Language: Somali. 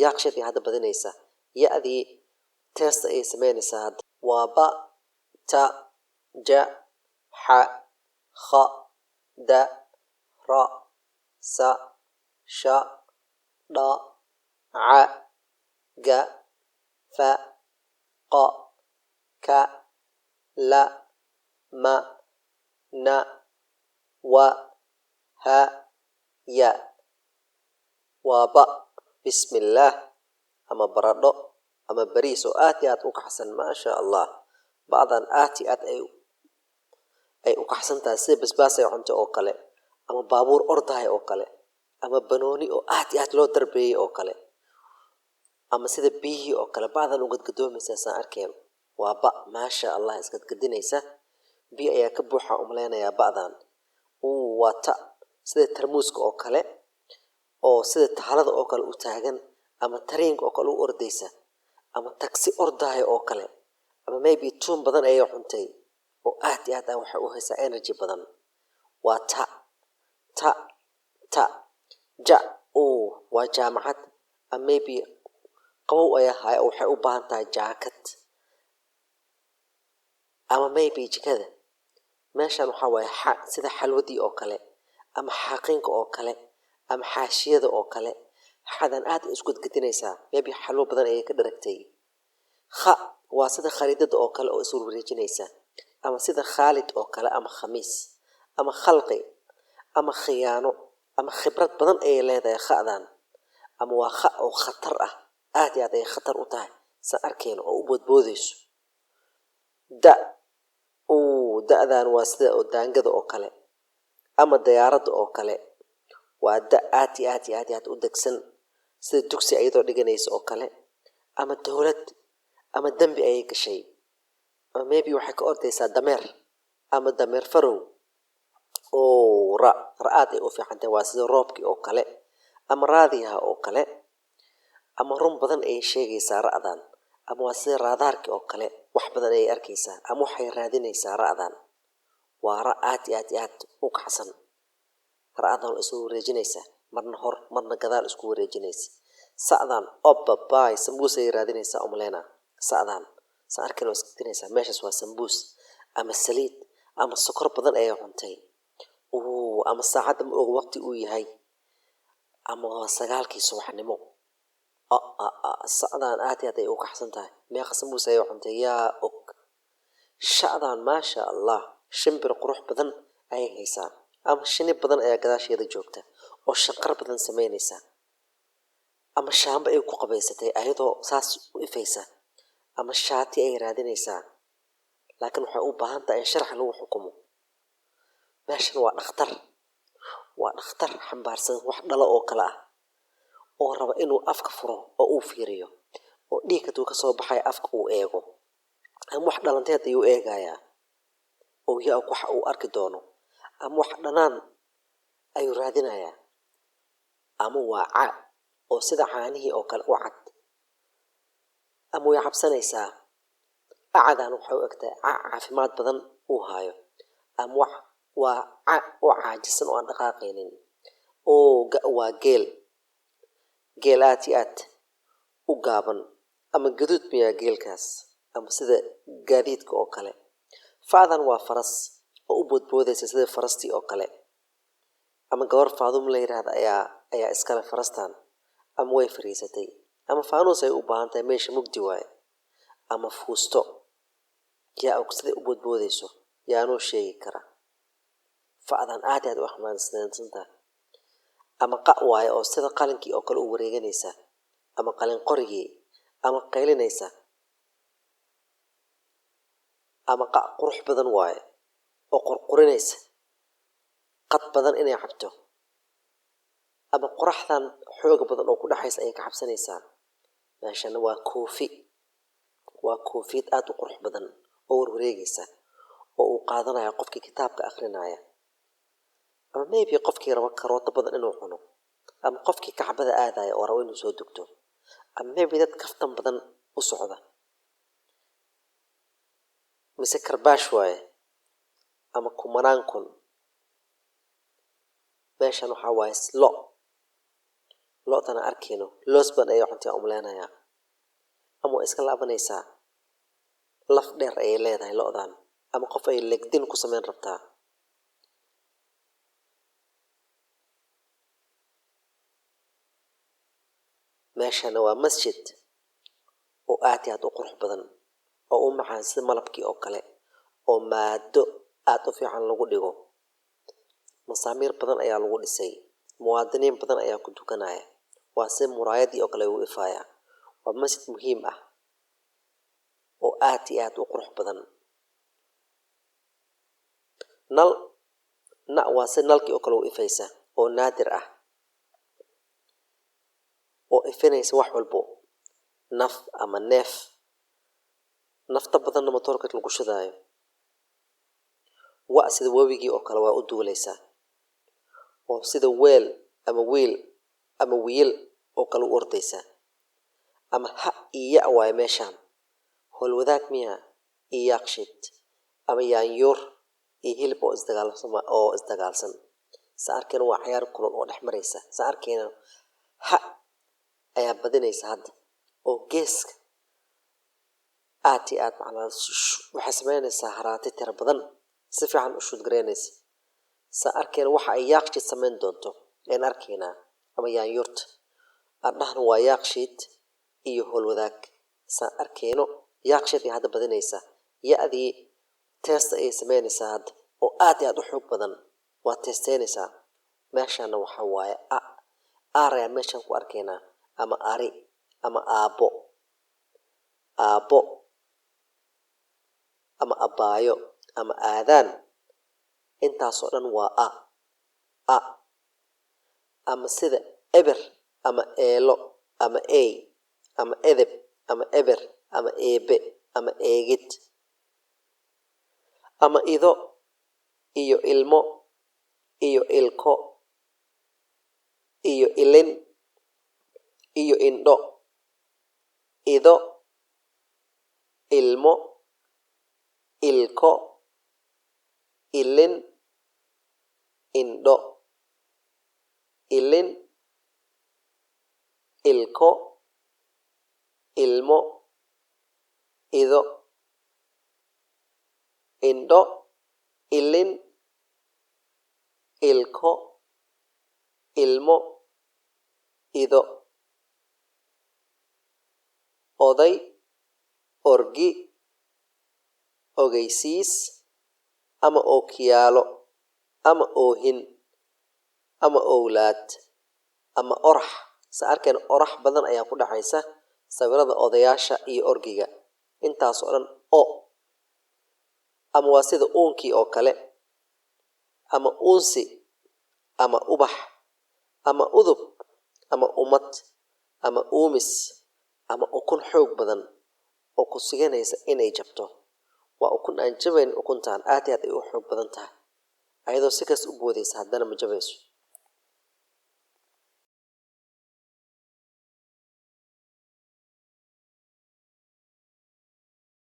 yaaqshadii hadda badinaysa ya-dii teesta ayay samaynaysaa hadda waa ba ta ja xa kha da ra sa sha dha ca ga fa qa ka la ma na wa ha ya waa ba bismillaah ama baradho ama bariis oo aad iyo aad u kaxsan maasha allah bacdan aad iyo aad ay u kaxsan tahay sida basbaas ay cunto oo kale ama baabuur ordahay oo kale ama banooni oo aad iyo aad loo darbeeyey oo kale ama sida biyihii oo kale bacdan u gadgadoomaysa saan arkeen waa ba maasha allah isgadgadinaysa biyo ayaa ka buuxa umaleynayaa bacdan waa ta sida tarmuuska oo kale oo sida tahalada oo kale u taagan ama tareenka oo kale u ordaysa ama taksi ordahay oo kale ama maybe tuun badan ayay cuntay oo aad iyo aad waxay u haysaa energy badan waa ta ta ta ja waa jaamacad ama maybe qabow ayaa haya waxay u baahan tahay jaakad ama maybe jikada meeshan waxaa waaye sida xalwadii oo kale ama xaaqinka oo kale ama xaashiyada oo kale xadan aad isku gadgadinaysaa maybe xalwo badan ayay ka dharagtay kha waa sida khariidada oo kale oo isu wareejinaysa ama sida khaalid oo kale ama khamiis ama khalqi ama khiyaano ama khibrad badan ayay leedahay kha'dan ama waa kha oo khatar ah aad iyo aad ay khatar u tahay saan arkeen oo u boodboodayso da da'dan waa sida oo daangada oo kale ama diyaaradda oo kale waa da aad iyo aad iyo aad iyo aad u degsan sida dugsi ayadoo dhiganaysa oo kale ama dowlad ama dembi ayay gashay ama maybe waxay ka ordaysaa dameer ama dameer farow oo ra-aad ay u fiican tahay waa sida roobkii oo kale ama raadiyaha oo kale ama run badan ayay sheegaysaa ra'dan ama waa sida raadaarkii oo kale wax badan ayay arkaysaa ama waxay raadinaysaa ra'dan waa ra aad iyo aad iyo aad u kaxsan ra'dan isu wareejinaysa marna hor marna gadaal isku wareejinaysa sa'dan obabaay sambuus ayay raadinaysaa umaleyna sa'dan saan arkeen waa iskadinaysaa meeshaas waa sambuus ama saliid ama sokor badan ayay cuntay ama saacadda ma og waqti uu yahay ama waa 9:00 subaxnimo sa'dan aad iyo aad ay u kaxsan tahay meeqa sambuus ayay cuntay yaa og sha'dan maasha allah shimbir qurux badan ayay haysaa ama shini badan ayaa gadaasheeda joogta oo shaqar badan samaynaysa ama shaamba ay ku qabaysatay ayadoo saas u ifaysa ama shaati ay raadinaysaa laakiin waxay u baahan tahay in sharax lagu xukumo meeshan waa dhakhtar xambaarsan wax dhalo oo kale ah oo raba inuu afka furo oo uu fiiriyo oo dhiig haduu ka soo baxay afka uu eego ama wax dhalanteed ayuu eegayaa oo yaa waxa uu arki doono ama wax dhanaan ayuu raadinayaa ama waa oo sida caanihii oo kale u cad ama way cabsanaysaa acadan waxa u egtahay caafimaad badan uu hayo ama waa oo caajisan oo aan dhaqaaqaynin oo waa geel aad iyo aad u gaaban ama gaduud miyaa geelkaas ama sida gaadiidka oo kale faadan waa faras oo u boodboodaysa sida farastii oo kale ama gabar faadum la yiraahdo ayaa iskale farastan ama way fariisatay ama faanuus ay u baahan tahay meesha mugdi waaye ama fuusto yaa og sida u boodboodayso yaanoo sheegi kara faadan aad iyo aad u xamaansantahay ama qa waaye oo sida qalinkii oo kale u wareeganaysa ama qalin qorigii ama qaylinaysa ama qa qurux badan waaye oo qurqurinaysa qad badan inay cabto ama qoraxdan xoog badan oo ku dhaxaysa ay ka cabsanaysaa meeshana waa koofiyad aad u qurux badan oo wareegaysa oo uu qaadanayo qofkii kitaabka akhrinaya ama maybe qofkii raba karooto badan inuu cuno ama qofkii kacbada aadaya oo raba inuu soo dugto ama maybe dad kaftan badan u socda mise karbaash waaye ama kumanaan kun meeshan waxaa waaye lo'dana arkayno loos badan ayay cuntay umleenaya ama iska laabanaysaa laf dheer ayay leedahay lo'dan ama qof ay legdin ku sameyn rabtaa meeshana waa masjid oo aad iyo aad u qurux badan oo u macaan sida malabkii oo kale oo maado aad u fiican lagu dhigo masaamiir badan ayaa lagu dhisay muwaadiniin badan ayaa ku tukanaya waa si muraayadii oo kale u ifaya waa masjid muhiim ah oo aad iyo aad u qurux badan waa si nalkii oo kale u ifaysa oo naadir ah oo ifinaysa wax walbo naf ama neef nafta badanna matoorka lagu shidaayo waa sida webigii oo kale waa u duulaysaa oo sida weel ama wiil oo kale u ordaysaa ama ha iya waay meeshaan howlwadaag miya iyo yaaqshid ama yaanyuur iyo hilib oo isdagaalsan sa arkayna waa cayaar kulul oo dhex maraysa sa arkayna ha ayaa badinaysa hadda oo geeska aad iyo aad macnaa waxay samaynaysaa haraati tira badan si fiican u shudgaraynaysa sa arkayna waxa ay yaaqshid samayn doonto ayaan arkaynaa ama yaanyuurta adhahna waa yaaqshid iyo howlwadaag sa arkayno yaaqshid ay hadda badinaysa ya-dii teesta ayay samaynaysaa hadda oo aad iyo aad u xoog badan waa teestaynaysaa meeshana waxa waaye aar ayaan meeshaan ku arkaynaa ama ari ama aabbo ama abaayo ama aadaan intaasoo dhan waa ama sida eber ama eelo ama ey ama edeb ama eber ama eebe ama eegid ama ido iyo ilmo iyo ilko iyo ilin iyo indho ido ilmo ilko ilin indho ilin ilko ilmo ido indho ilin ilko ilmo ido oday orgi ogeysiis ama ookiyaalo ama oohin ama owlaad ama orax sa arkayna orax badan ayaa ku dhaxaysa sawirada odayaasha iyo orgiga intaas oo dhan ama waa sida uunkii oo kale ama uunsi ama ubax ama udub ama umad ama uumis ama ukun xoog badan oo ku siganaysa inay jabto waa ukun aan jabayn ukuntaan aad iyo aad ay u xoog badan tahay ayadoo si kas u boodaysa haddana ma jabayso